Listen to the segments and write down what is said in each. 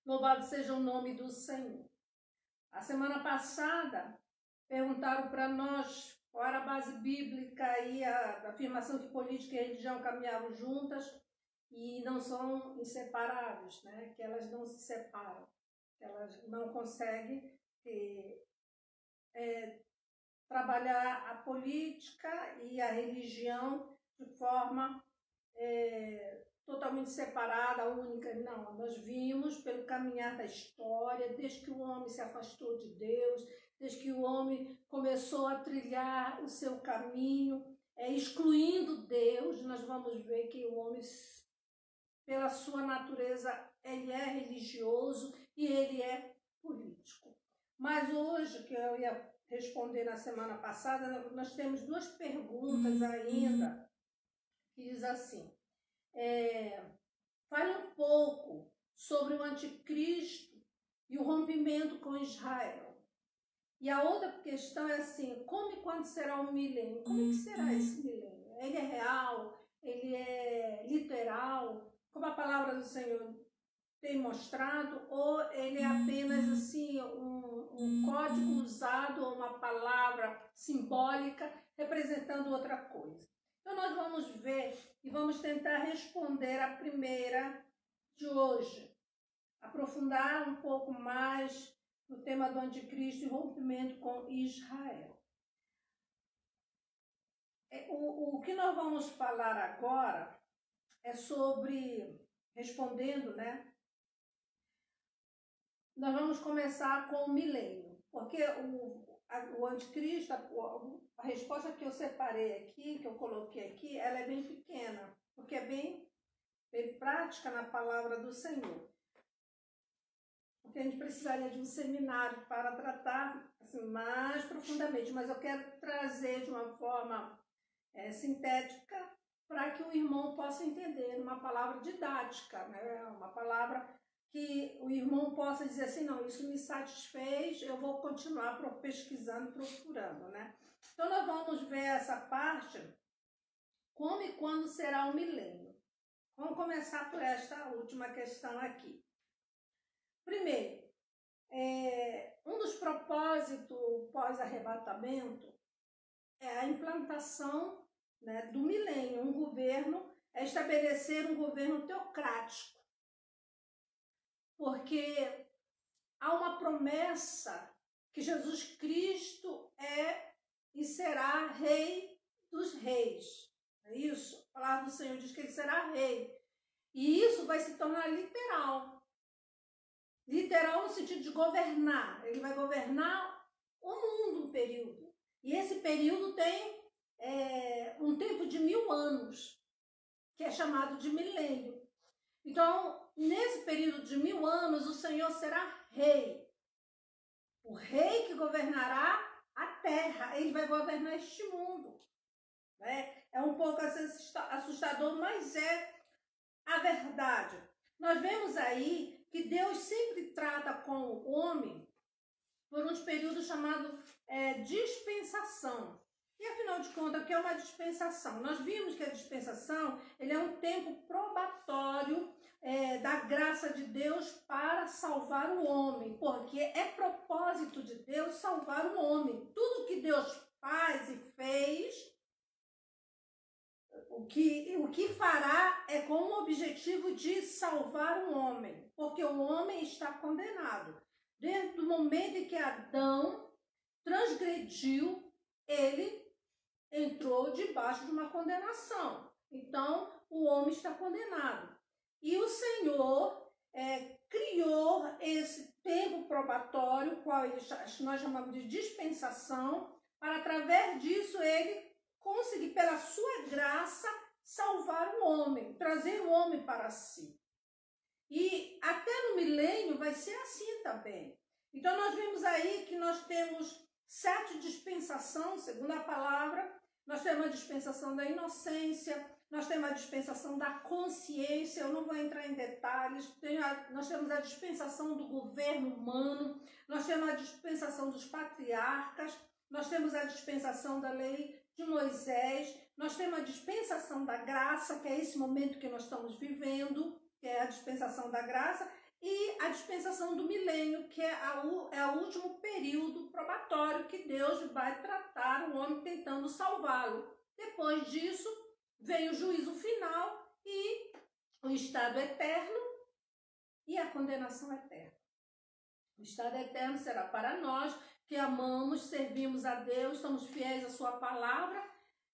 Louvado seja o nome do Senhor. A semana passada, perguntaram para nós qual era a base bíblica e a afirmação que política e religião caminhavam juntas e não são inseparáveis, né? Que elas não se separam, que elas não conseguem trabalhar a política e a religião de forma totalmente separada, única. Não, nós vimos pelo caminhar da história, desde que o homem se afastou de Deus, desde que o homem começou a trilhar o seu caminho, excluindo Deus, nós vamos ver que o homem, pela sua natureza, ele é religioso e ele é político. Mas hoje, que eu ia responder na semana passada, nós temos duas perguntas ainda, que diz assim, fale um pouco sobre o anticristo e o rompimento com Israel. E a outra questão é assim, como e quando será o milênio? Como é que será esse milênio? Ele é real? Ele é literal? Como a palavra do Senhor tem mostrado? Ou ele é apenas assim um código usado, ou uma palavra simbólica representando outra coisa? Então nós vamos ver e vamos tentar responder a primeira de hoje. Aprofundar um pouco mais no tema do anticristo e rompimento com Israel. O que nós vamos falar agora é sobre, respondendo, né? Nós vamos começar com o milênio, porque o anticristo, a resposta que eu separei aqui, que eu coloquei aqui, ela é bem pequena, porque é bem prática na palavra do Senhor. Porque a gente precisaria de um seminário para tratar assim, mais profundamente, mas eu quero trazer de uma forma sintética para que o irmão possa entender, uma palavra didática, né? Uma palavra que o irmão possa dizer assim, não, isso me satisfez, eu vou continuar pesquisando, procurando, né? Então nós vamos ver essa parte, como e quando será o milênio. Vamos começar por esta última questão aqui. Primeiro, um dos propósitos pós-arrebatamento é a implantação, né, do milênio. Um governo é estabelecer um governo teocrático, porque há uma promessa que Jesus Cristo é e será Rei dos Reis. É isso? A palavra do Senhor diz que ele será Rei. E isso vai se tornar literal. Literal no sentido de governar. Ele vai governar o mundo um período. E esse período tem um tempo de 1000 anos, que é chamado de milênio. Então, nesse período de 1000 anos, o Senhor será rei. O rei que governará a terra. Ele vai governar este mundo. Né? É um pouco assustador, mas é a verdade. Nós vemos aí que Deus sempre trata com o homem por uns períodos chamados dispensação. E afinal de contas, o que é uma dispensação? Nós vimos que a dispensação ele é um tempo probatório da graça de Deus para salvar o homem, porque é propósito de Deus salvar o homem. Tudo que Deus faz e fez, o que fará é com o objetivo de salvar o homem, porque o homem está condenado. Desde o momento em que Adão transgrediu, ele entrou debaixo de uma condenação. Então, o homem está condenado. E o Senhor criou esse tempo probatório, qual nós chamamos de dispensação, para através disso ele conseguir, pela sua graça, salvar o homem, trazer o homem para si. E até no milênio vai ser assim também. Então nós vimos aí que nós temos 7 dispensações, segundo a palavra. Nós temos a dispensação da inocência, nós temos a dispensação da consciência, eu não vou entrar em detalhes, nós temos a dispensação do governo humano, nós temos a dispensação dos patriarcas, nós temos a dispensação da lei de Moisés, nós temos a dispensação da graça, que é esse momento que nós estamos vivendo, que é a dispensação da graça, e a dispensação do milênio, que é o último período probatório que Deus vai tratar o homem tentando salvá-lo. Depois disso, vem o juízo final e o estado eterno e a condenação eterna. O estado eterno será para nós que amamos, servimos a Deus, somos fiéis à sua palavra,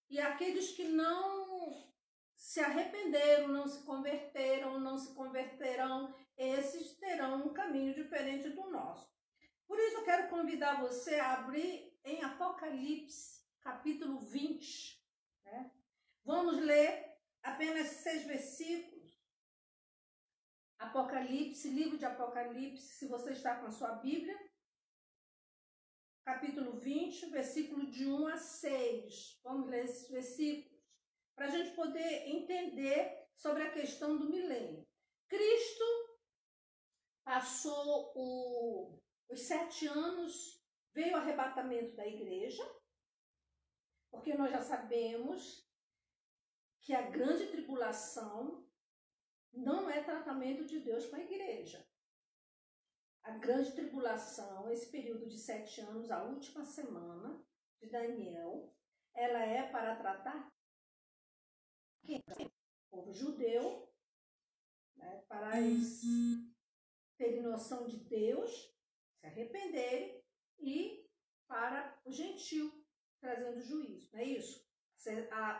e aqueles que não se arrependeram, não se converteram, não se converterão, esses terão um caminho diferente do nosso. Por isso eu quero convidar você a abrir em Apocalipse, capítulo 20. Né? Vamos ler apenas 6 versículos. Apocalipse, livro de Apocalipse, se você está com a sua Bíblia, capítulo 20, versículo de 1 a 6. Vamos ler esses versículos para a gente poder entender sobre a questão do milênio. Cristo passou os 7 anos, veio o arrebatamento da igreja, porque nós já sabemos que a grande tribulação não é tratamento de Deus com a igreja. A grande tribulação, esse período de 7 anos, a última semana de Daniel, ela é para tratar quem? O povo judeu, né, para eles terem noção de Deus, se arrependerem, e para o gentio, trazendo juízo, não é isso?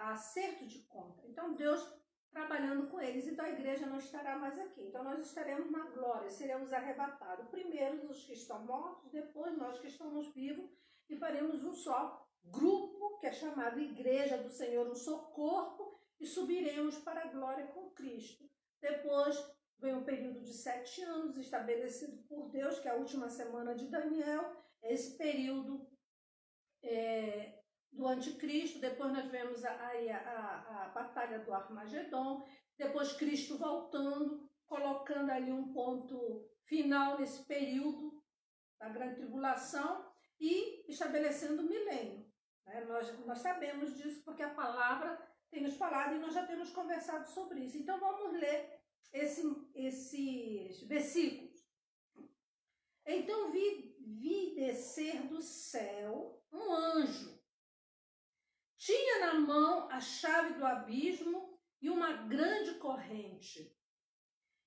Acerto de conta. Então, Deus trabalhando com eles, então a igreja não estará mais aqui. Então nós estaremos na glória, seremos arrebatados. Primeiro os que estão mortos, depois nós que estamos vivos, e faremos um só grupo, que é chamado Igreja do Senhor, um só corpo, e subiremos para a glória com Cristo. Depois vem o período de 7 anos, estabelecido por Deus, que é a última semana de Daniel, esse período do anticristo. Depois nós vemos a batalha do Armagedon, depois Cristo voltando, colocando ali um ponto final nesse período da grande tribulação e estabelecendo o milênio. Né? Nós sabemos disso porque a palavra tem nos falado e nós já temos conversado sobre isso. Então vamos ler esses versículos. Então vi descer do céu um anjo. Tinha na mão a chave do abismo e uma grande corrente.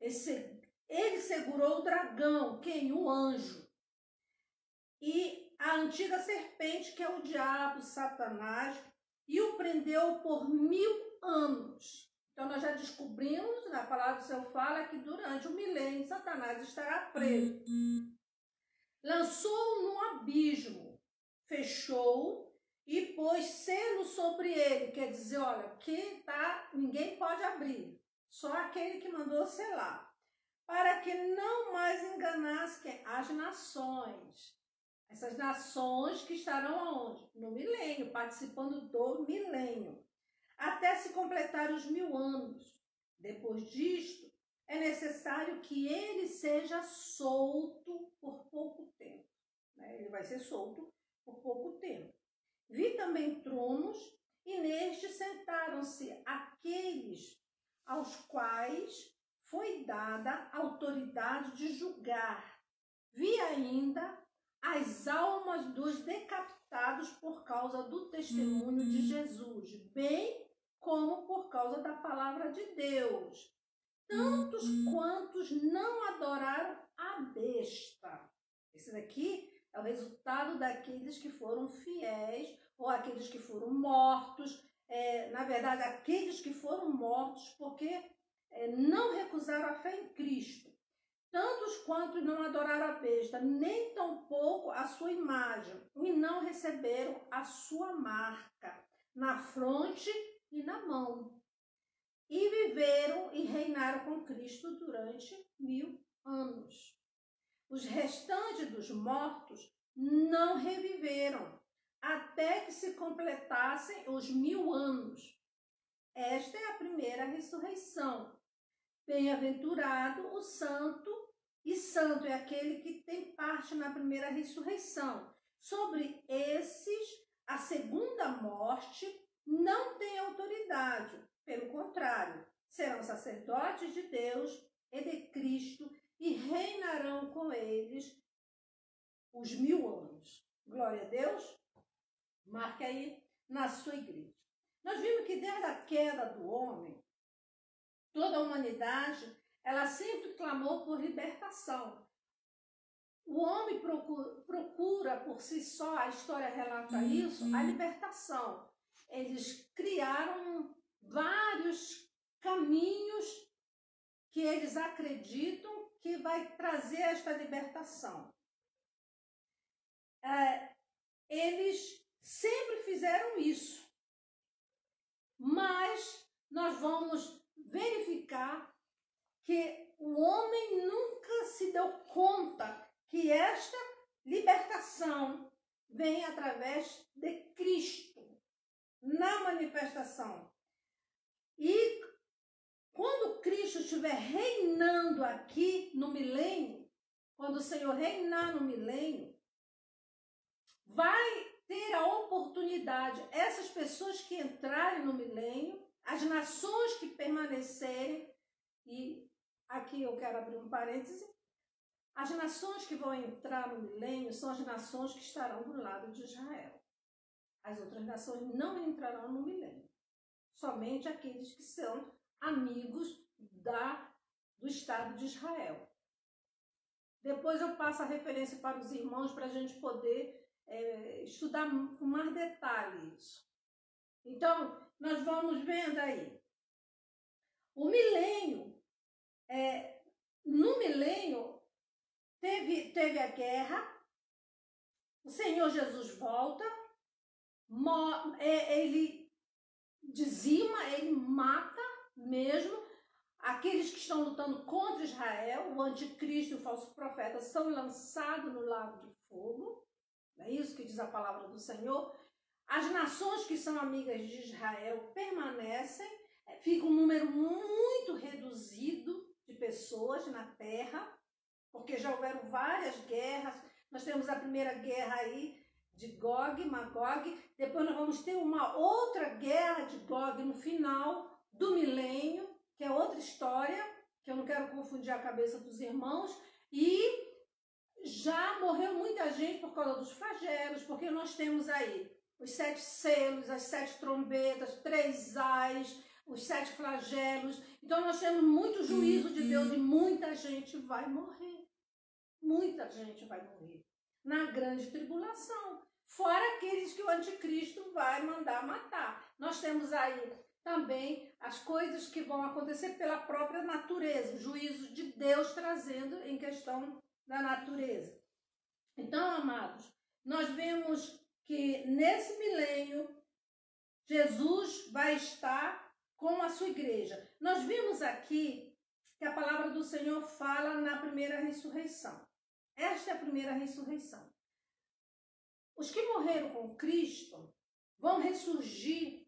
Ele segurou o dragão, quem? O anjo. E a antiga serpente, que é o diabo, Satanás, e o prendeu por 1000 anos. Então nós já descobrimos, na palavra do Senhor fala, que durante o milênio Satanás estará preso. Lançou-o no abismo, fechou-o e pôs selo sobre ele, quer dizer, olha, ninguém pode abrir, só aquele que mandou selar, para que não mais enganasse as nações. Essas nações que estarão aonde? No milênio, participando do milênio, até se completar os 1000 anos. Depois disto, é necessário que ele seja solto por pouco tempo. Né? Ele vai ser solto por pouco tempo. Vi também tronos, e nestes sentaram-se aqueles aos quais foi dada autoridade de julgar. Vi ainda as almas dos decapitados por causa do testemunho de Jesus, bem como por causa da palavra de Deus. Tantos quantos não adoraram a besta. Esse daqui é o resultado daqueles que foram fiéis, ou aqueles que foram mortos, na verdade, aqueles que foram mortos porque não recusaram a fé em Cristo. Tantos quantos não adoraram a besta, nem tampouco a sua imagem, e não receberam a sua marca na fronte e na mão. E viveram e reinaram com Cristo durante 1000 anos. Os restantes dos mortos não reviveram, até que se completassem os 1000 anos. Esta é a primeira ressurreição. Bem-aventurado o santo, e santo é aquele que tem parte na primeira ressurreição. Sobre esses, a segunda morte não tem autoridade. Pelo contrário, serão sacerdotes de Deus e de Cristo e reinarão com eles os 1000 anos. Glória a Deus. Marque aí na sua igreja. Nós vimos que desde a queda do homem, toda a humanidade, ela sempre clamou por libertação. O homem procura por si só, a história relata isso, a libertação. Eles criaram vários caminhos que eles acreditam que vai trazer esta libertação. Eles sempre fizeram isso, mas nós vamos verificar que o homem nunca se deu conta que esta libertação vem através de Cristo, na manifestação. E quando Cristo estiver reinando aqui no milênio, quando o Senhor reinar no milênio, vai ter a oportunidade, essas pessoas que entrarem no milênio, as nações que permanecerem, e aqui eu quero abrir um parêntese, as nações que vão entrar no milênio são as nações que estarão do lado de Israel. As outras nações não entrarão no milênio. Somente aqueles que são amigos do Estado de Israel. Depois eu passo a referência para os irmãos para a gente poder estudar com mais detalhe isso. Então, nós vamos vendo aí. O milênio, no milênio, teve a guerra, o Senhor Jesus volta, ele dizima, ele mata mesmo aqueles que estão lutando contra Israel. O anticristo e o falso profeta são lançados no lago de fogo, não é isso que diz a palavra do Senhor. As nações que são amigas de Israel permanecem, fica um número muito reduzido de pessoas na terra, porque já houveram várias guerras. Nós temos a primeira guerra aí de Gog e Magog, depois nós vamos ter uma outra guerra de Gog no final do milênio, que é outra história, que eu não quero confundir a cabeça dos irmãos, e já morreu muita gente por causa dos flagelos, porque nós temos aí os 7 selos, as 7 trombetas, 3 ais, os 7 flagelos. Então nós temos muito juízo de Deus e muita gente vai morrer. Muita gente vai morrer na grande tribulação. Fora aqueles que o anticristo vai mandar matar. Nós temos aí também as coisas que vão acontecer pela própria natureza, o juízo de Deus trazendo em questão da natureza. Então, amados, nós vemos que nesse milênio Jesus vai estar com a sua igreja. Nós vimos aqui que a palavra do Senhor fala na primeira ressurreição. Esta é a primeira ressurreição. Os que morreram com Cristo vão ressurgir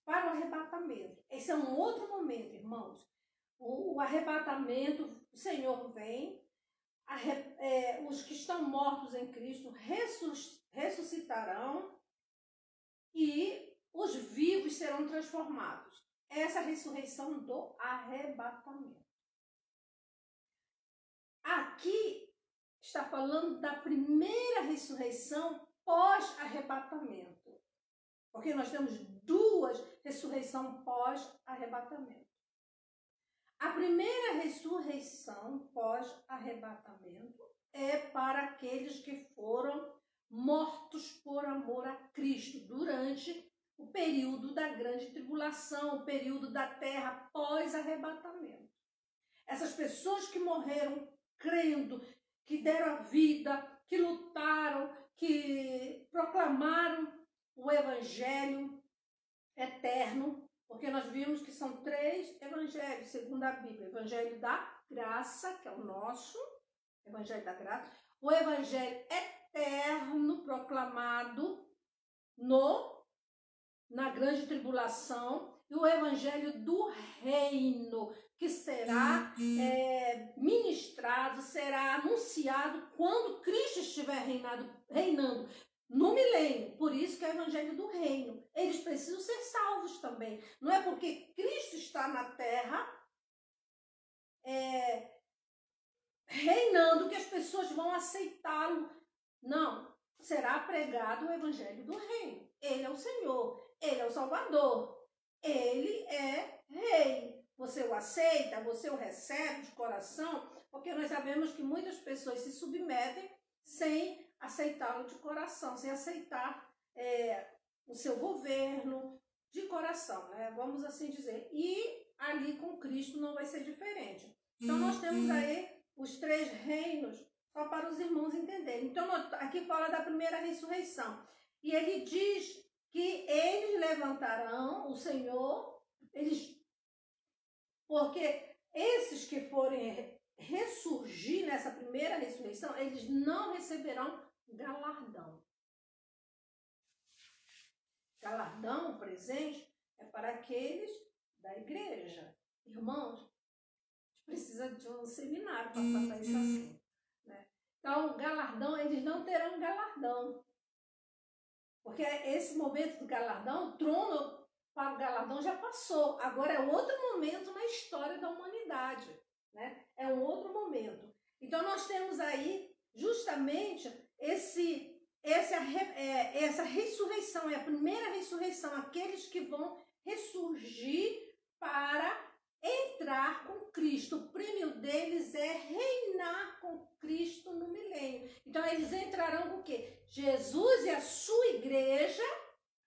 para o arrebatamento. Esse é um outro momento, irmãos. O arrebatamento, o Senhor vem, os que estão mortos em Cristo ressuscitarão e os vivos serão transformados. Essa é a ressurreição do arrebatamento. Aqui está falando da primeira ressurreição pós-arrebatamento. Porque nós temos 2 ressurreições pós-arrebatamento. A primeira ressurreição pós-arrebatamento é para aqueles que foram mortos por amor a Cristo durante o período da grande tribulação, o período da terra pós-arrebatamento. Essas pessoas que morreram crendo, que deram a vida, que lutaram, que proclamaram o evangelho eterno, porque nós vimos que são 3 evangelhos, segundo a Bíblia. O evangelho da graça, que é o nosso, evangelho da graça, o evangelho eterno proclamado na grande tribulação, e o evangelho do reino, que será ministrado, será anunciado quando Cristo estiver reinando no milênio. Por isso que é o evangelho do reino. Eles precisam ser salvos também. Não é porque Cristo está na terra reinando, que as pessoas vão aceitá-lo. Não, será pregado o evangelho do reino. Ele é o Senhor, ele é o Salvador, ele é rei. Você o aceita, você o recebe de coração, porque nós sabemos que muitas pessoas se submetem sem aceitá-lo de coração, sem aceitar o seu governo de coração, né? Vamos assim dizer. E ali com Cristo não vai ser diferente. Então nós temos aí os 3 reinos, só para os irmãos entenderem. Então aqui fala da primeira ressurreição. E ele diz que eles levantarão, o Senhor, porque esses que forem ressurgir nessa primeira ressurreição, eles não receberão galardão. Galardão, presente, é para aqueles da igreja. Irmãos, precisa de um seminário para tratar isso assim, né? Então, galardão, eles não terão galardão. Porque esse momento do galardão, o trono para o galardão já passou. Agora é outro momento na história da humanidade, né? É um outro momento. Então, nós temos aí justamente essa ressurreição, é a primeira ressurreição, aqueles que vão ressurgir para entrar com Cristo. O prêmio deles é reinar com Cristo no milênio. Então, eles entrarão com o quê? Jesus e a sua igreja,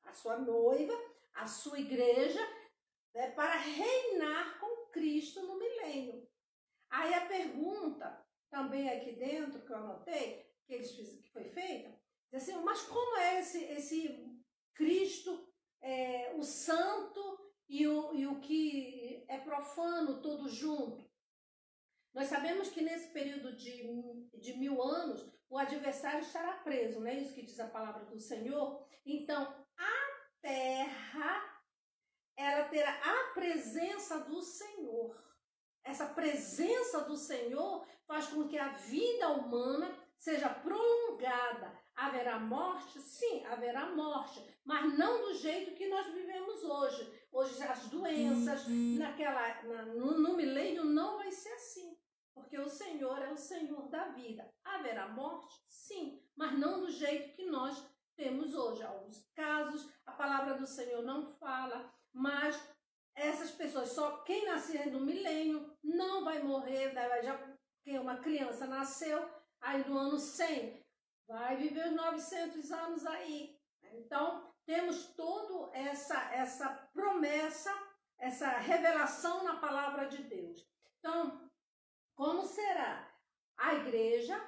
a sua noiva, a sua igreja, né, para reinar com Cristo no milênio. Aí a pergunta, também aqui dentro, que eu anotei, que foi feita, diz assim, mas como é esse Cristo, o santo e o que é profano, tudo junto? Nós sabemos que nesse período de 1000 anos, o adversário estará preso, não é isso que diz a palavra do Senhor? Então, a terra, ela terá a presença do Senhor. Essa presença do Senhor faz com que a vida humana seja prolongada. Haverá morte? Sim, haverá morte, mas não do jeito que nós vivemos hoje. Hoje as doenças, no milênio não vai ser assim, porque o Senhor é o Senhor da vida. Haverá morte? Sim, mas não do jeito que nós temos hoje. Alguns casos, a palavra do Senhor não fala, mas essas pessoas, só quem nascer no milênio não vai morrer, já que uma criança nasceu, aí no ano 100, vai viver os 900 anos aí. Então, temos toda essa promessa, essa revelação na palavra de Deus. Então, como será? A igreja,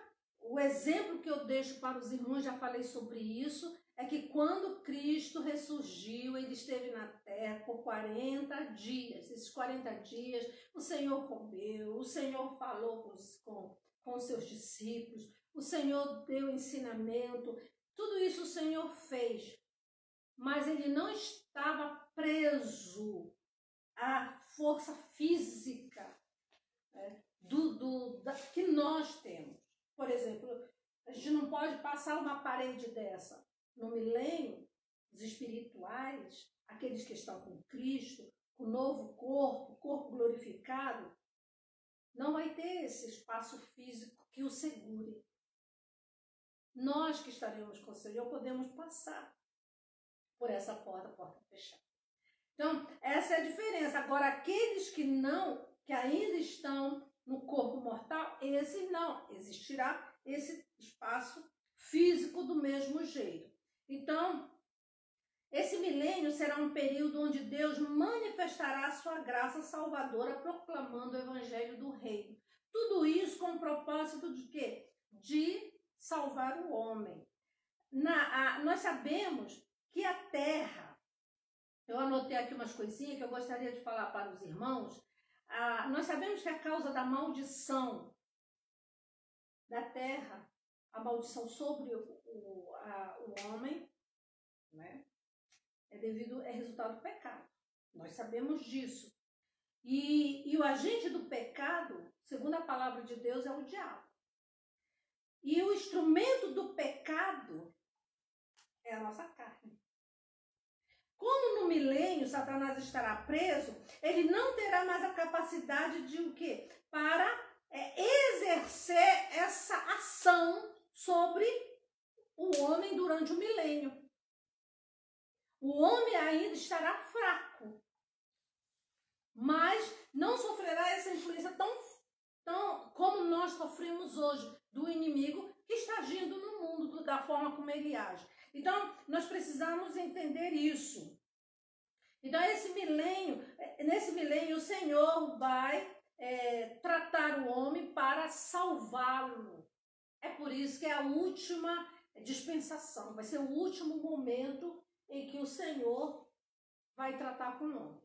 o exemplo que eu deixo para os irmãos, já falei sobre isso, é que quando Cristo ressurgiu, ele esteve na terra por 40 dias. Esses 40 dias, o Senhor comeu, o Senhor falou com seus discípulos, o Senhor deu ensinamento, tudo isso o Senhor fez. Mas ele não estava preso à força física, né, que nós temos. Por exemplo, a gente não pode passar uma parede dessa. No milênio, os espirituais, aqueles que estão com Cristo, com o novo corpo glorificado, não vai ter esse espaço físico que o segure. Nós que estaremos com o Senhor podemos passar por essa porta fechada. Então, essa é a diferença. Agora, aqueles que ainda estão no corpo mortal, esse não, existirá esse espaço físico do mesmo jeito. Então, esse milênio será um período onde Deus manifestará a sua graça salvadora, proclamando o evangelho do reino. Tudo isso com o propósito de quê? De salvar o homem. Nós sabemos que a terra, eu anotei aqui umas coisinhas que eu gostaria de falar para os irmãos. Nós sabemos que a causa da maldição da terra, a maldição sobre o homem, né, é resultado do pecado. Nós sabemos disso. E o agente do pecado, segundo a palavra de Deus, é o diabo. E o instrumento do pecado é a nossa carne. Como no milênio Satanás estará preso, ele não terá mais a capacidade de o quê? Para exercer essa ação sobre o homem durante o milênio. O homem ainda estará fraco, mas não sofrerá essa influência tão como nós sofremos hoje do inimigo que está agindo no mundo da forma como ele age. Então, nós precisamos entender isso. Então, nesse milênio, o Senhor vai tratar o homem para salvá-lo. É por isso que é a última dispensação, vai ser o último momento em que o Senhor vai tratar com o homem.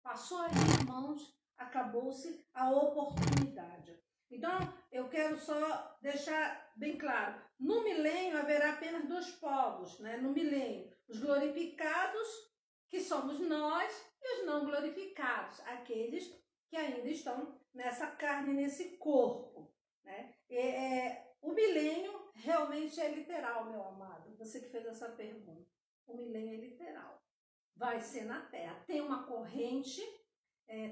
Passou aí, irmãos, acabou-se a oportunidade. Então, eu quero só deixar bem claro, no milênio haverá apenas 2 povos, né? No milênio, os glorificados, que somos nós, e os não glorificados, aqueles que ainda estão nessa carne, nesse corpo, né? O milênio realmente é literal, meu amado, você que fez essa pergunta. O milênio é literal. Vai ser na Terra. Tem uma corrente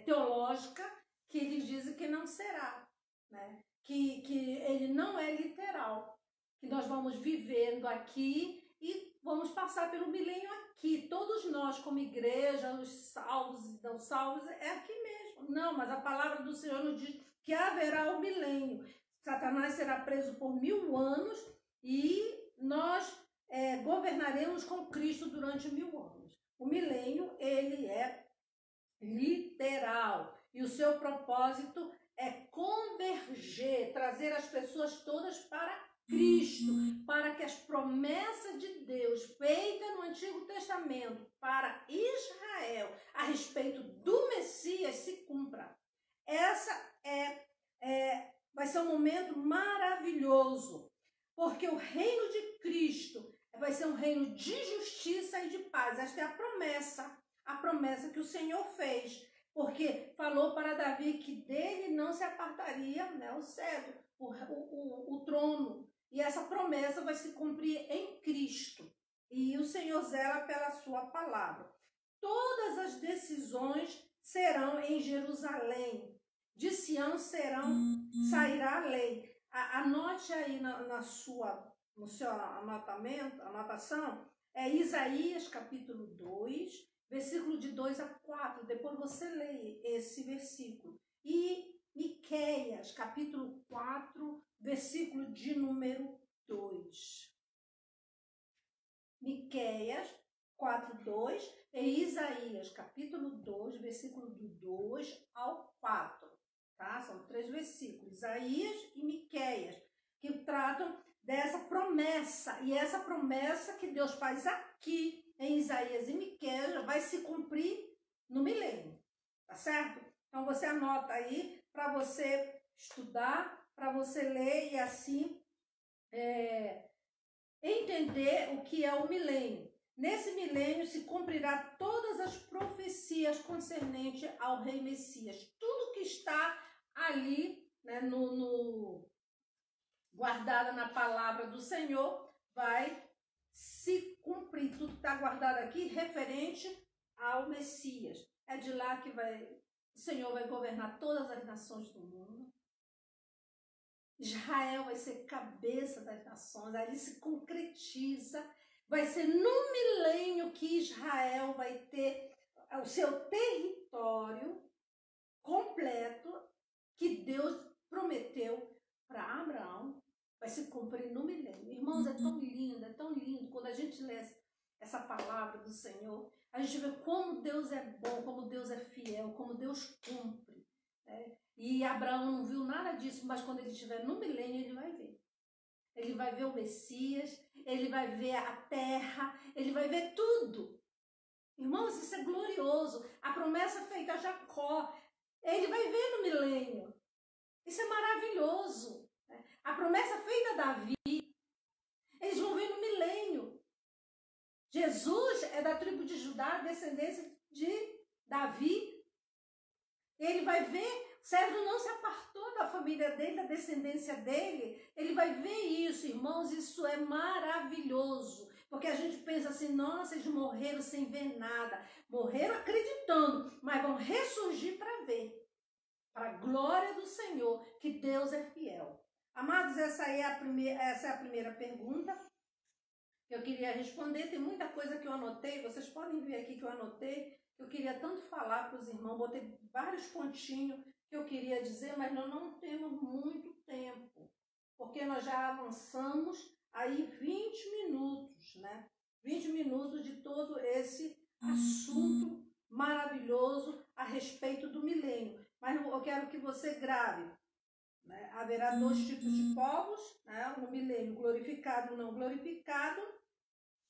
teológica que eles dizem que não será, né? Que ele não é literal, que nós vamos vivendo aqui e vamos passar pelo milênio aqui. Todos nós, como igreja, os salvos e não salvos, é aqui mesmo. Não, mas a palavra do Senhor nos diz que haverá o milênio. Satanás será preso por 1000 anos e nós governaremos com Cristo durante 1000 anos. O milênio, ele é literal e o seu propósito é converger, trazer as pessoas todas para Cristo, para que as promessas de Deus feitas no Antigo Testamento para Israel a respeito do Messias se cumpra. Essa vai ser um momento maravilhoso, porque o reino de Cristo vai ser um reino de justiça e de paz. Esta é a promessa que o Senhor fez, porque falou para Davi que dele não se apartaria, né, o cetro, o trono. E essa promessa vai se cumprir em Cristo. E o Senhor zela pela sua palavra. Todas as decisões serão em Jerusalém. De Sião sairá a lei. Anote aí no seu anotação, Isaías capítulo 2, versículo de 2 a 4. Depois você lê esse versículo. E Miqueias capítulo 4, versículo de número 2. Miqueias 4, 2 e Isaías capítulo 2, versículo do 2 ao 4. Tá? São 3 versículos, Isaías e Miqueias, que tratam dessa promessa. E essa promessa que Deus faz aqui em Isaías e Miqueias vai se cumprir no milênio. Tá certo? Então você anota aí para você estudar, para você ler e assim entender o que é o milênio. Nesse milênio se cumprirá todas as profecias concernentes ao rei Messias. Tudo que está ali, né, guardada na palavra do Senhor, vai se cumprir. Tudo que está guardado aqui referente ao Messias. É de lá que o Senhor vai governar todas as nações do mundo. Israel vai ser cabeça das nações, ali se concretiza. Vai ser no milênio que Israel vai ter o seu território completo que Deus prometeu para Abraão. Vai se cumprir no milênio. Irmãos, é tão lindo quando a gente lê essa palavra do Senhor. A gente vê como Deus é bom, como Deus é fiel, como Deus cumpre. Né? E Abraão não viu nada disso, mas quando ele estiver no milênio, ele vai ver. Ele vai ver o Messias, ele vai ver a terra, ele vai ver tudo. Irmãos, isso é glorioso. A promessa feita a Jacó, ele vai ver no milênio. Isso é maravilhoso. A promessa feita a Davi, eles vão ver no milênio. Jesus é da tribo de Judá, descendência de Davi. Ele vai ver, Sérgio não se apartou da família dele, da descendência dele. Ele vai ver isso, irmãos, isso é maravilhoso. Porque a gente pensa assim, nossa, eles morreram sem ver nada. Morreram acreditando, mas vão ressurgir para ver. para a glória do Senhor, que Deus é fiel. Amados, essa é a primeira pergunta que eu queria responder. Tem muita coisa que eu anotei, vocês podem ver aqui que eu anotei, que eu queria tanto falar para os irmãos, botei vários pontinhos que eu queria dizer, mas nós não temos muito tempo, porque nós já avançamos aí 20 minutos, né? 20 minutos de todo esse assunto maravilhoso a respeito do milênio. Mas eu quero que você grave, né? Haverá 2 tipos de povos, né? O milênio glorificado e não glorificado.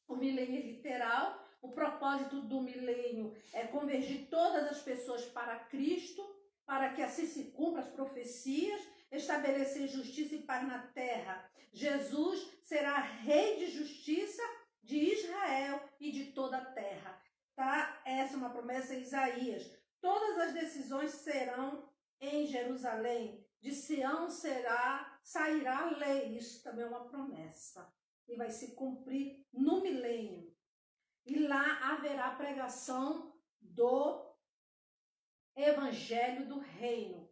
O milênio é literal. O propósito do milênio é convergir todas as pessoas para Cristo, para que assim se cumpram as profecias, estabelecer justiça e paz na terra. Jesus será rei de justiça de Israel e de toda a terra. Tá? Essa é uma promessa em Isaías. Todas as decisões serão em Jerusalém. De Sião sairá a lei. Isso também é uma promessa. E vai se cumprir no milênio. E lá haverá pregação do Evangelho do Reino,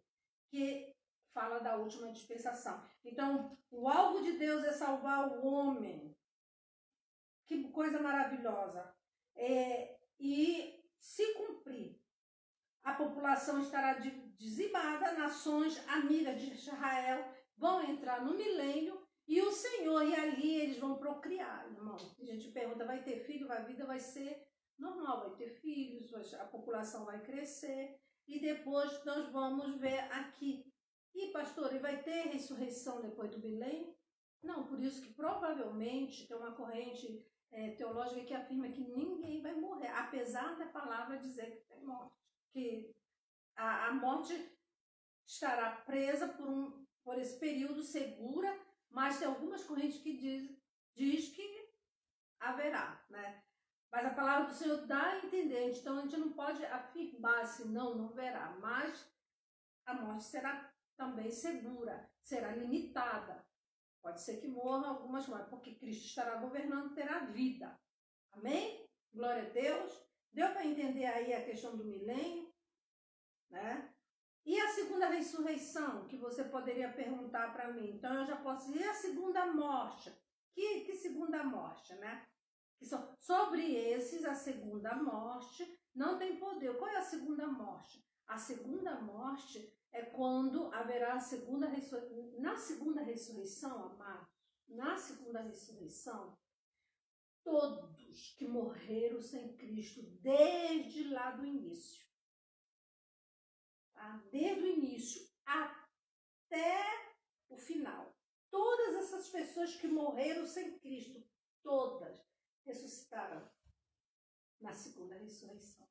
que fala da última dispensação. Então, o alvo de Deus é salvar o homem. Que coisa maravilhosa. E se cumprir, a população estará dizimada, nações amigas de Israel vão entrar no milênio e o Senhor, e ali eles vão procriar, irmão. A gente pergunta, vai ter filho? A vida vai ser normal, vai ter filhos, a população vai crescer e depois nós vamos ver aqui. E pastor, e vai ter ressurreição depois do milênio? Não, por isso que provavelmente tem uma corrente teológica que afirma que ninguém vai morrer, apesar da palavra dizer que tem morte, que a morte estará presa por esse período segura, mas tem algumas correntes que diz que haverá, né? Mas a palavra do Senhor dá a entender, então a gente não pode afirmar se não haverá, mas a morte será também segura, será limitada. Pode ser que morra algumas mortes, porque Cristo estará governando, terá vida. Amém? Glória a Deus. Deu para entender aí a questão do milênio, né? E a segunda ressurreição, que você poderia perguntar para mim? Então eu já posso ir à segunda morte. Que segunda morte, né? Sobre esses, a segunda morte não tem poder. Qual é a segunda morte? A segunda morte é quando haverá a segunda ressurreição. Na segunda ressurreição, amados, na segunda ressurreição, todos que morreram sem Cristo desde lá do início, tá? Desde o início até o final, todas essas pessoas que morreram sem Cristo, todas ressuscitarão na segunda ressurreição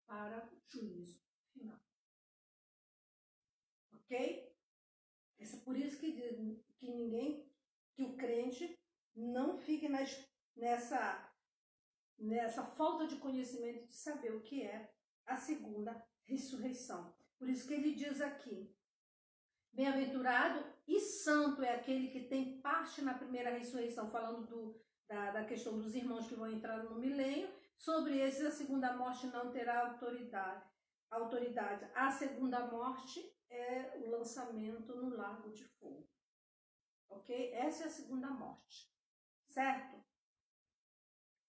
para o juízo final. Ok? É por isso que diz que o crente não fique nessa falta de conhecimento de saber o que é a segunda ressurreição. Por isso que ele diz aqui, bem-aventurado e santo é aquele que tem parte na primeira ressurreição, falando da questão dos irmãos que vão entrar no milênio. Sobre esses, a segunda morte não terá autoridade. A segunda morte é o lançamento no lago de fogo. Ok? Essa é a segunda morte. Certo?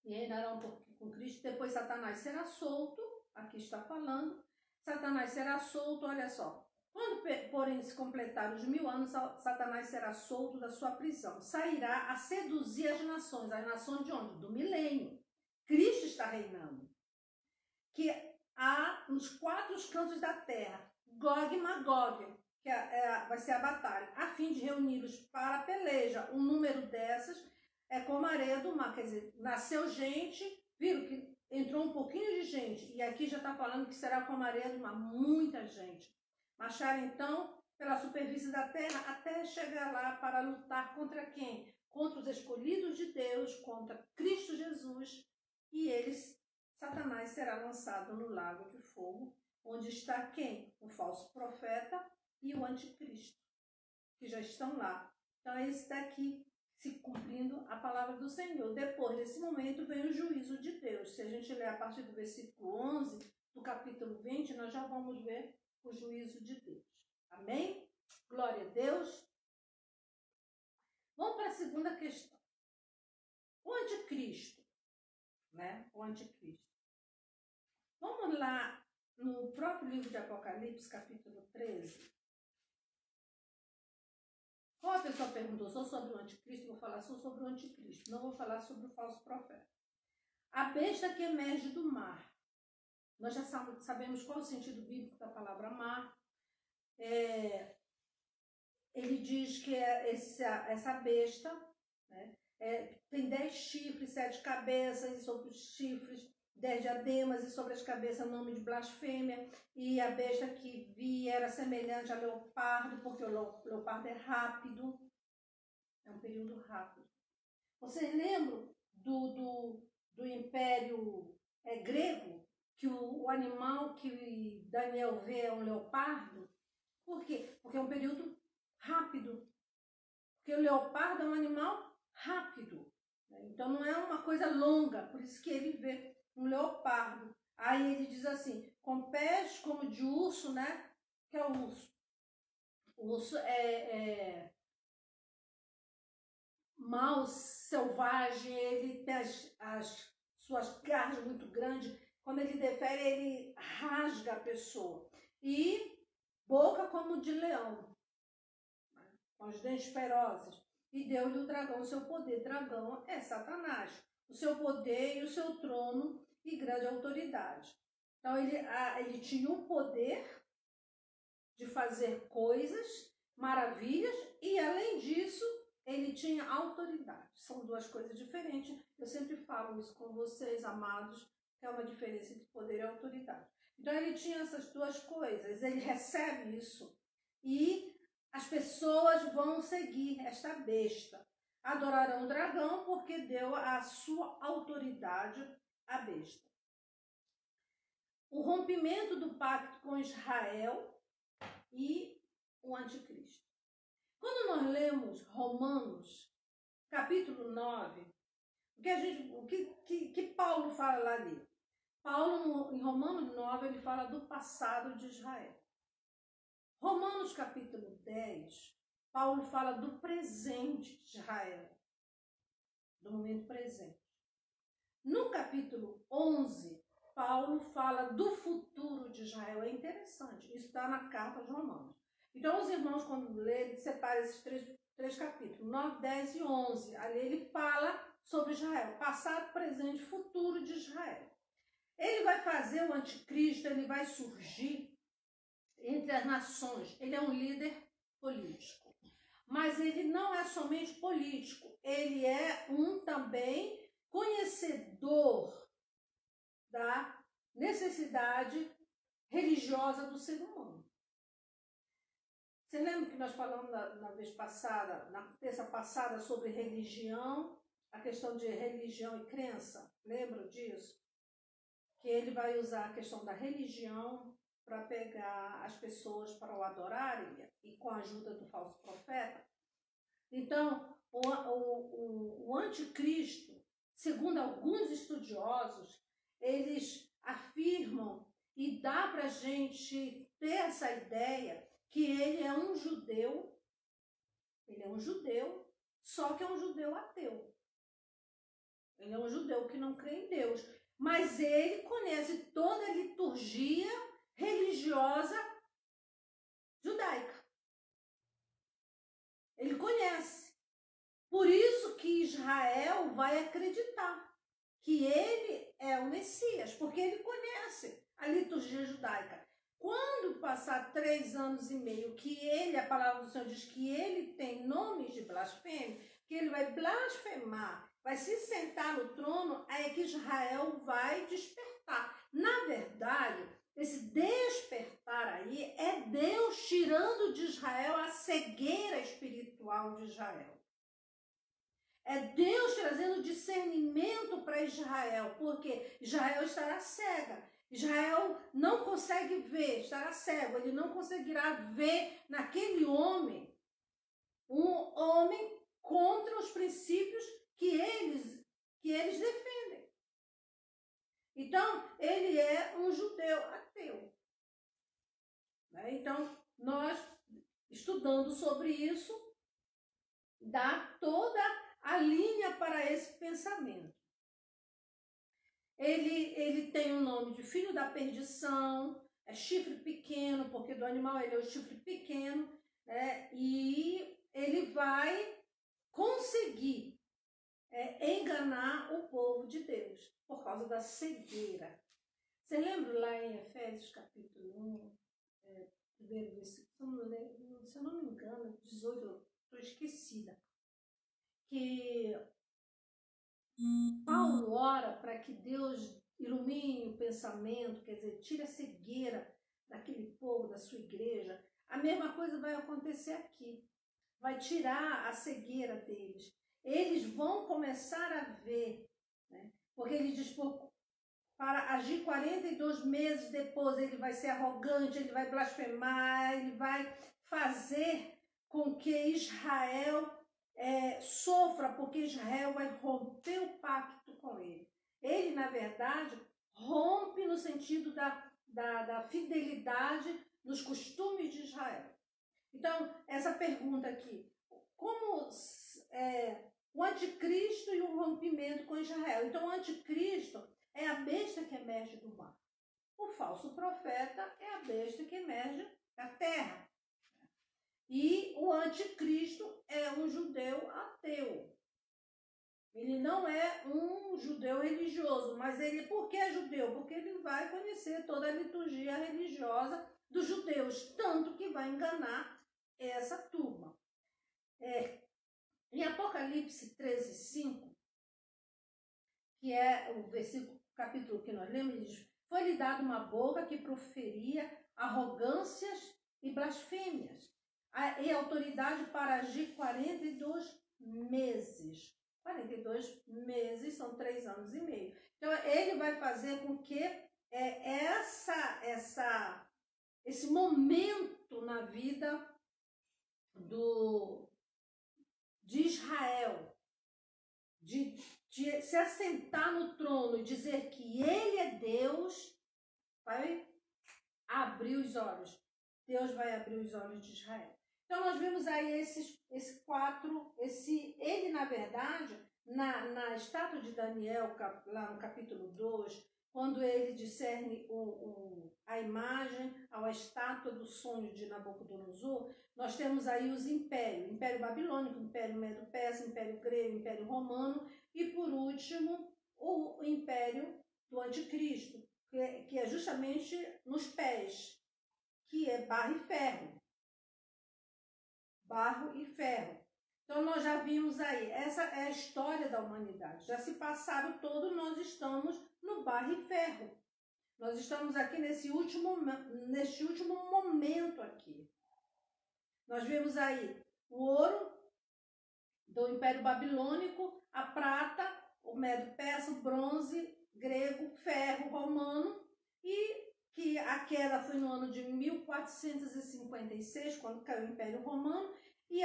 E reinará um pouco com Cristo. Depois Satanás será solto. Aqui está falando. Satanás será solto, olha só. Quando, porém, se completar os 1000 anos, Satanás será solto da sua prisão. Sairá a seduzir as nações. As nações de onde? Do milênio. Cristo está reinando. Que há nos 4 cantos da terra, Gog e Magog, que vai ser a batalha, a fim de reuni-los para a peleja. O número dessas é como a areia do mar. Quer dizer, nasceu gente, viram que entrou um pouquinho de gente, e aqui já está falando que será como a areia do mar, muita gente. Marcharam então pela superfície da terra até chegar lá para lutar contra quem? Contra os escolhidos de Deus, contra Cristo Jesus, e Satanás será lançado no lago de fogo, onde está quem? O falso profeta e o anticristo, que já estão lá. Então, esse daqui se cumprindo a palavra do Senhor. Depois desse momento vem o juízo de Deus. Se a gente ler a partir do versículo 11 do capítulo 20, nós já vamos ver o juízo de Deus. Amém? Glória a Deus. Vamos para a segunda questão. O anticristo, né? O anticristo. Vamos lá no próprio livro de Apocalipse, capítulo 13. Uma pessoa perguntou, sou sobre o anticristo? Vou falar só sobre o anticristo, não vou falar sobre o falso profeta. A besta que emerge do mar. Nós já sabemos qual é o sentido bíblico da palavra mar. Ele diz que essa besta, né, tem 10 chifres, 7 cabeças, e sobre os chifres 10 diademas, e sobre as cabeças nome de blasfêmia. E a besta que vi era semelhante a leopardo, porque o leopardo é rápido. É um período rápido. Vocês lembram do Império grego? Que o animal que Daniel vê é um leopardo? Por quê? Porque é um período rápido. Porque o leopardo é um animal rápido. Então não é uma coisa longa, por isso que ele vê um leopardo. Aí ele diz assim, com pés como de urso, né? Que é o urso. O urso é mau, selvagem, ele tem as suas garras muito grandes. Quando ele defere, ele rasga a pessoa. E boca como de leão, né? Com os dentes ferozes. E deu-lhe o dragão o seu poder. Dragão é Satanás. O seu poder e o seu trono e grande autoridade. Então ele tinha o poder de fazer coisas, maravilhas, e além disso, ele tinha autoridade. São duas coisas diferentes. Eu sempre falo isso com vocês, amados, que é uma diferença entre poder e autoridade. Então ele tinha essas duas coisas, ele recebe isso e as pessoas vão seguir esta besta. Adorarão o dragão porque deu a sua autoridade à besta. O rompimento do pacto com Israel e o anticristo. Quando nós lemos Romanos, capítulo 9, o que Paulo fala lá ali? Paulo, em Romanos 9, ele fala do passado de Israel. Romanos, capítulo 10, Paulo fala do presente de Israel, do momento presente. No capítulo 11, Paulo fala do futuro de Israel. É interessante, isso está na carta aos Romanos. Então, os irmãos, quando lêem, ele separa esses três capítulos, 9, 10 e 11. Ali ele fala sobre Israel, passado, presente e futuro de Israel. Ele vai fazer o anticristo, ele vai surgir entre as nações. Ele é um líder político. Mas ele não é somente político, ele é também conhecedor da necessidade religiosa do ser humano. Você lembra que nós falamos na vez passada, na terça passada, sobre religião, a questão de religião e crença? Lembram disso? Que ele vai usar a questão da religião para pegar as pessoas para o adorarem e com a ajuda do falso profeta. Então, o anticristo, segundo alguns estudiosos, eles afirmam e dá para a gente ter essa ideia que ele é um judeu, só que é um judeu ateu. Ele é um judeu que não crê em Deus, mas ele conhece toda a liturgia religiosa judaica. Ele conhece. Por isso que Israel vai acreditar que ele é o Messias, porque ele conhece a liturgia judaica. Quando passar 3 anos e meio, que ele, a palavra do Senhor diz que ele tem nomes de blasfêmia, que ele vai blasfemar, vai se sentar no trono, aí é que Israel vai despertar. Na verdade, esse despertar aí é Deus tirando de Israel a cegueira espiritual de Israel. É Deus trazendo discernimento para Israel, porque Israel estará cega. Israel não consegue ver, estará cego, ele não conseguirá ver naquele homem um homem contra os princípios que eles defendem. Então, ele é um judeu ateu. né? Então, nós, estudando sobre isso, dá toda a linha para esse pensamento. Ele tem o nome de filho da perdição, é chifre pequeno, porque do animal ele é o chifre pequeno, né? E ele vai conseguir enganar o povo de Deus por causa da cegueira. Você lembra lá em Efésios capítulo 1, primeiro versículo, se eu não me engano, 18, estou esquecida, que Paulo ora para que Deus ilumine o pensamento, quer dizer, tire a cegueira daquele povo, da sua igreja. A mesma coisa vai acontecer aqui. Vai tirar a cegueira deles. Eles vão começar a ver, né? Porque ele diz, para agir 42 meses depois, ele vai ser arrogante, ele vai blasfemar, ele vai fazer com que Israel sofra, porque Israel vai romper o pacto com ele. Ele, na verdade, rompe no sentido da fidelidade dos costumes de Israel. Então, essa pergunta aqui, como o anticristo e o rompimento com Israel? Então, o anticristo é a besta que emerge do mar. O falso profeta é a besta que emerge da terra. E o anticristo é um judeu ateu. Ele não é um judeu religioso, mas ele, por que é judeu? Porque ele vai conhecer toda a liturgia religiosa dos judeus, tanto que vai enganar essa turma. Em Apocalipse 13:5, que é o capítulo que nós lemos, diz: foi-lhe dada uma boca que proferia arrogâncias e blasfêmias, e autoridade para agir 42 meses. 42 meses são 3 anos e meio. Então, ele vai fazer com que esse momento na vida de Israel, de se assentar no trono e dizer que ele é Deus, vai abrir os olhos. Deus vai abrir os olhos de Israel. Então, nós vimos aí esses quatro, ele, na verdade, na estátua de Daniel, lá no capítulo 2, quando ele discerne a imagem, a estátua do sonho de Nabucodonosor, nós temos aí os impérios, Império Babilônico, Império Medo-Persa, Império Grego, Império Romano e, por último, o Império do Anticristo, que é justamente nos pés, que é barro e ferro. Barro e ferro. Então, nós já vimos aí, essa é a história da humanidade. Já se passaram todo, nós estamos no barro e ferro. Nós estamos aqui neste último momento aqui. Nós vemos aí o ouro do Império Babilônico, a prata, o Medo-Persa, o bronze, grego, ferro, romano, e que a queda foi no ano de 1456, quando caiu o Império Romano, e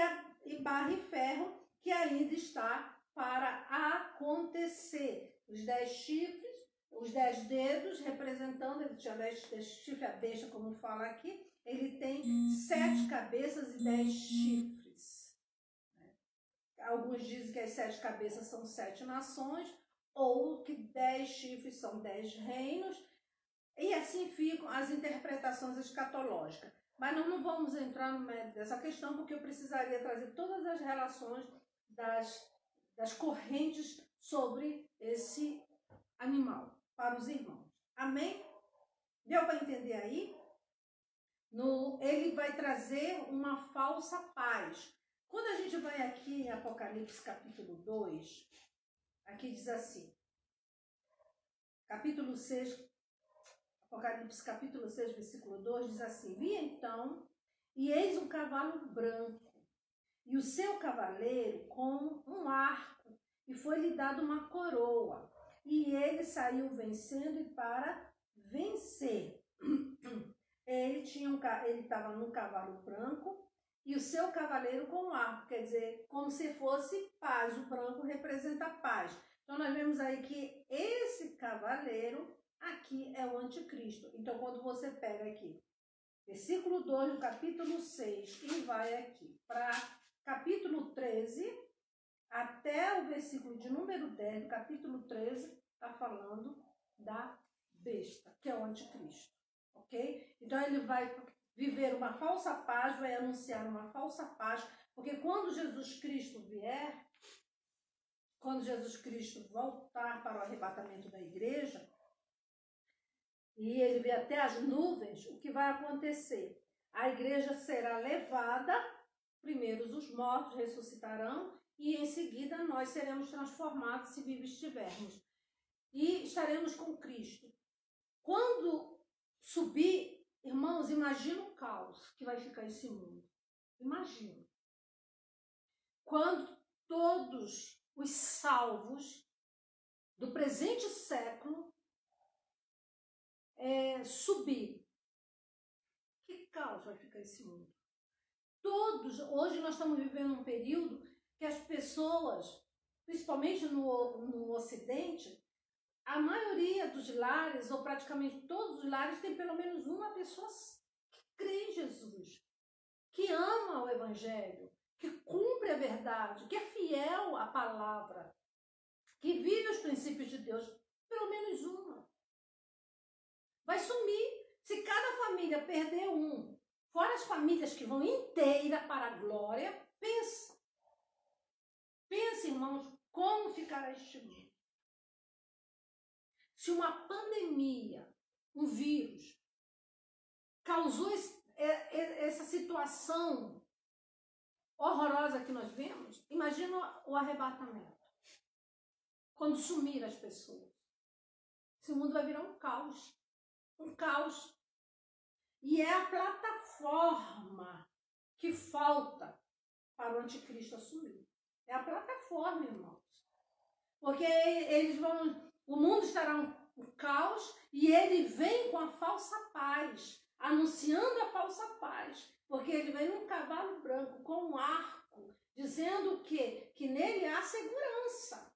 barro e ferro, que ainda está para acontecer. Os 10 chifres, os 10 dedos, representando, ele tinha 10 chifres, a besta, como fala aqui, ele tem 7 cabeças e 10 chifres. Alguns dizem que as 7 cabeças são 7 nações, ou que 10 chifres são 10 reinos, e assim ficam as interpretações escatológicas. Mas nós não vamos entrar no mérito dessa questão, porque eu precisaria trazer todas as relações das correntes sobre esse animal para os irmãos. Amém? Deu para entender aí? Ele vai trazer uma falsa paz. Quando a gente vai aqui em Apocalipse capítulo 2, aqui diz assim, capítulo 6, Apocalipse capítulo 6, versículo 2, diz assim: vi então, e eis um cavalo branco, e o seu cavaleiro com um arco, e foi-lhe dado uma coroa, e ele saiu vencendo e para vencer. Ele estava num cavalo branco, e o seu cavaleiro com um arco, quer dizer, como se fosse paz. O branco representa paz. Então, nós vemos aí que esse cavaleiro aqui é o anticristo. Então, quando você pega aqui versículo 2 do capítulo 6, e vai aqui para capítulo 13, até o versículo de número 10 do capítulo 13, está falando da besta, que é o anticristo, ok? Então ele vai viver uma falsa paz, vai anunciar uma falsa paz, porque quando Jesus Cristo vier, quando Jesus Cristo voltar para o arrebatamento da igreja, e ele vier até as nuvens, o que vai acontecer? A igreja será levada, primeiro os mortos ressuscitarão, e em seguida nós seremos transformados se vivos estivermos. E estaremos com Cristo. Quando subir, irmãos, imagina o caos que vai ficar esse mundo. Imagina. Quando todos os salvos do presente século subir, que caos vai ficar esse mundo? Hoje nós estamos vivendo um período que as pessoas, principalmente no Ocidente, a maioria dos lares, ou praticamente todos os lares, tem pelo menos uma pessoa que crê em Jesus, que ama o Evangelho, que cumpre a verdade, que é fiel à palavra, que vive os princípios de Deus, pelo menos uma. Vai sumir. Se cada família perder um, fora as famílias que vão inteira para a glória, pensa. Pensa, irmãos, como ficará este mundo. Se uma pandemia, um vírus, causou essa situação horrorosa que nós vemos, imagina o arrebatamento. Quando sumir as pessoas. Esse mundo vai virar um caos. Um caos. E é a plataforma que falta para o anticristo assumir. É a plataforma, irmãos. Porque eles vão... O mundo estará um caos e ele vem com a falsa paz, anunciando a falsa paz, porque ele vem num cavalo branco com um arco, dizendo o quê? Que nele há segurança.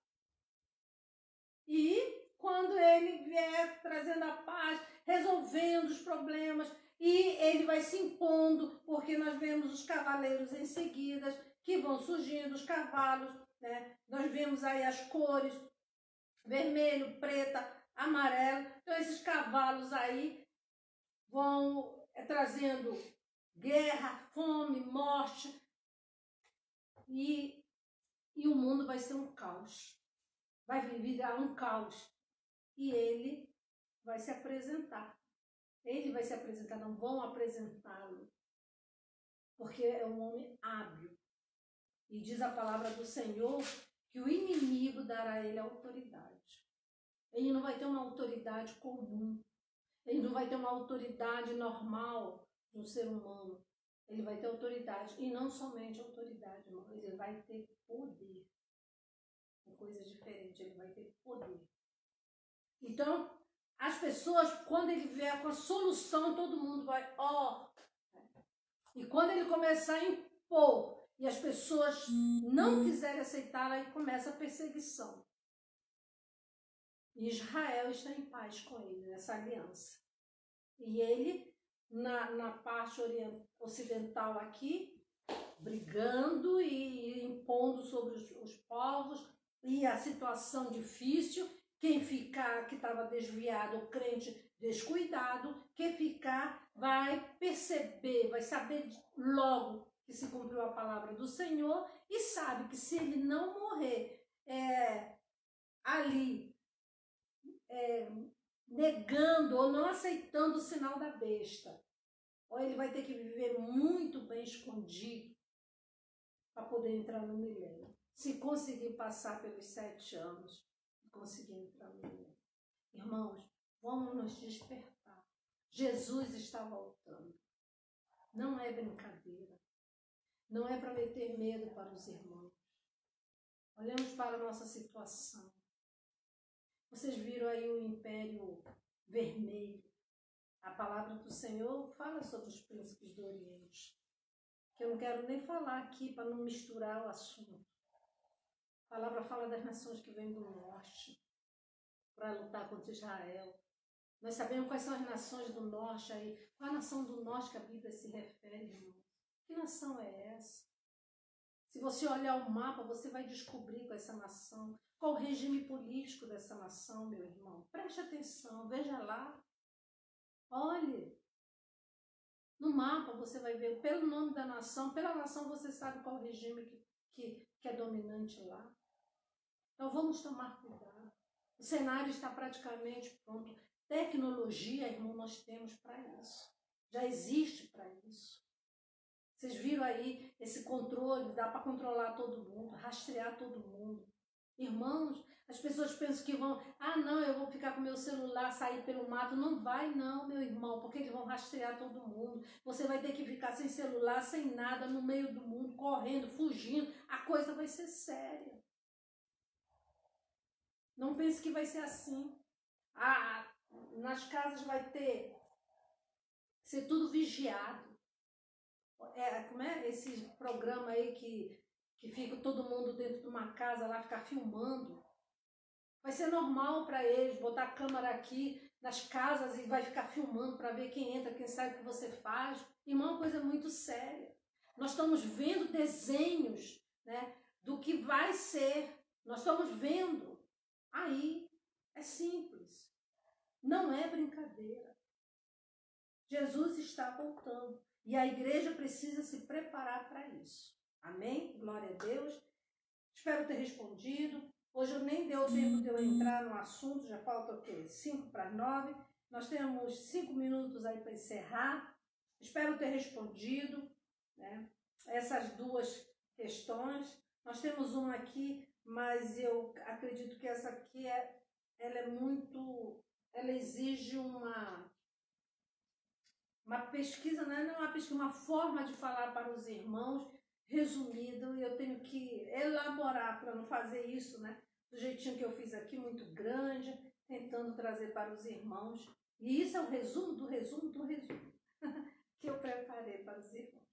E quando ele vier trazendo a paz, resolvendo os problemas, e ele vai se impondo, porque nós vemos os cavaleiros em seguida, que vão surgindo, os cavalos, né? Nós vemos aí as cores, vermelho, preta, amarelo. Então esses cavalos aí vão trazendo guerra, fome, morte, e o mundo vai ser um caos. Vai virar um caos. E ele vai se apresentar. Ele vai se apresentar, não vão apresentá-lo. Porque é um homem hábil. E diz a palavra do Senhor que o inimigo dará a ele autoridade. Ele não vai ter uma autoridade comum. Ele não vai ter uma autoridade normal de um ser humano. Ele vai ter autoridade. E não somente autoridade, irmão. Ele vai ter poder. Uma coisa diferente, ele vai ter poder. Então, as pessoas, quando ele vier com a solução, todo mundo vai, E quando ele começar a impor, e as pessoas não quiserem aceitar, aí começa a perseguição. E Israel está em paz com ele, nessa aliança. E ele, na parte ocidental aqui, brigando e impondo sobre os povos, e a situação difícil, quem ficar, que estava desviado, o crente descuidado, quem ficar vai perceber, vai saber logo que se cumpriu a palavra do Senhor e sabe que se ele não morrer ali, negando ou não aceitando o sinal da besta, ou ele vai ter que viver muito bem escondido para poder entrar no milênio. Se conseguir passar pelos 7 anos, conseguir entrar no milênio. Irmãos, vamos nos despertar. Jesus está voltando. Não é brincadeira. Não é para meter medo para os irmãos. Olhamos para a nossa situação. Vocês viram aí o Império Vermelho. A palavra do Senhor fala sobre os príncipes do Oriente. Que eu não quero nem falar aqui para não misturar o assunto. A palavra fala das nações que vêm do norte para lutar contra Israel. Nós sabemos quais são as nações do norte aí. Qual a nação do norte que a Bíblia se refere, irmão? Que nação é essa? Se você olhar o mapa, você vai descobrir qual é essa nação. Qual o regime político dessa nação, meu irmão? Preste atenção, veja lá. Olhe. No mapa você vai ver, pelo nome da nação, pela nação você sabe qual o regime que é dominante lá. Então vamos tomar cuidado. O cenário está praticamente pronto. Tecnologia, irmão, nós temos para isso. Já existe para isso. Vocês viram aí esse controle, dá para controlar todo mundo, rastrear todo mundo. Irmãos, as pessoas pensam que vão, não, eu vou ficar com meu celular, sair pelo mato. Não vai não, meu irmão, porque eles vão rastrear todo mundo. Você vai ter que ficar sem celular, sem nada, no meio do mundo, correndo, fugindo. A coisa vai ser séria. Não pense que vai ser assim. Nas casas vai ser tudo vigiado. Como é esse programa aí que fica todo mundo dentro de uma casa lá, ficar filmando? Vai ser normal para eles botar a câmera aqui nas casas e vai ficar filmando para ver quem entra, quem sai, o que você faz. Irmão, é uma coisa muito séria. Nós estamos vendo desenhos, né, do que vai ser. Nós estamos vendo. Aí, é simples. Não é brincadeira. Jesus está voltando. E a igreja precisa se preparar para isso. Amém? Glória a Deus. Espero ter respondido. Hoje eu nem deu tempo de eu entrar no assunto, já falta o quê? 8:55. Nós temos 5 minutos aí para encerrar. Espero ter respondido, né, essas duas questões. Nós temos uma aqui, mas eu acredito que essa aqui ela exige uma pesquisa, né? Não é uma pesquisa, uma forma de falar para os irmãos resumido, e eu tenho que elaborar para não fazer isso, né, do jeitinho que eu fiz aqui, muito grande, tentando trazer para os irmãos. E isso é o resumo do resumo do resumo que eu preparei para os irmãos.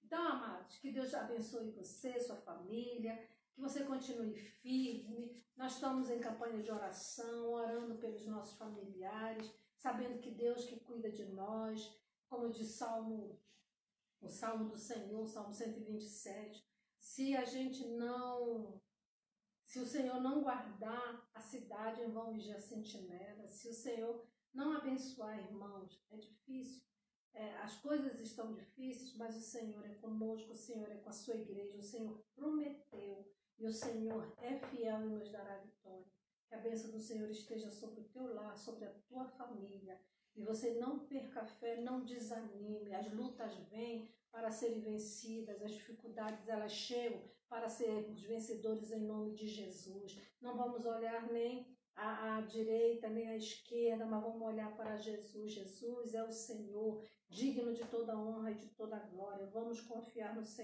Então, amados, que Deus abençoe você, sua família, que você continue firme. Nós estamos em campanha de oração, orando pelos nossos familiares, sabendo que Deus que cuida de nós, como diz o Salmo do Senhor, o Salmo 127, se o Senhor não guardar a cidade, em vão vigia a sentinela. Se o Senhor não abençoar, irmãos, é difícil. As coisas estão difíceis, mas o Senhor é conosco, o Senhor é com a sua igreja, o Senhor prometeu e o Senhor é fiel e nos dará vitória. Que a bênção do Senhor esteja sobre o teu lar, sobre a tua família. E você não perca a fé, não desanime. As lutas vêm para serem vencidas, as dificuldades elas chegam para sermos vencedores em nome de Jesus. Não vamos olhar nem à direita, nem à esquerda, mas vamos olhar para Jesus. Jesus é o Senhor, digno de toda honra e de toda glória. Vamos confiar no Senhor.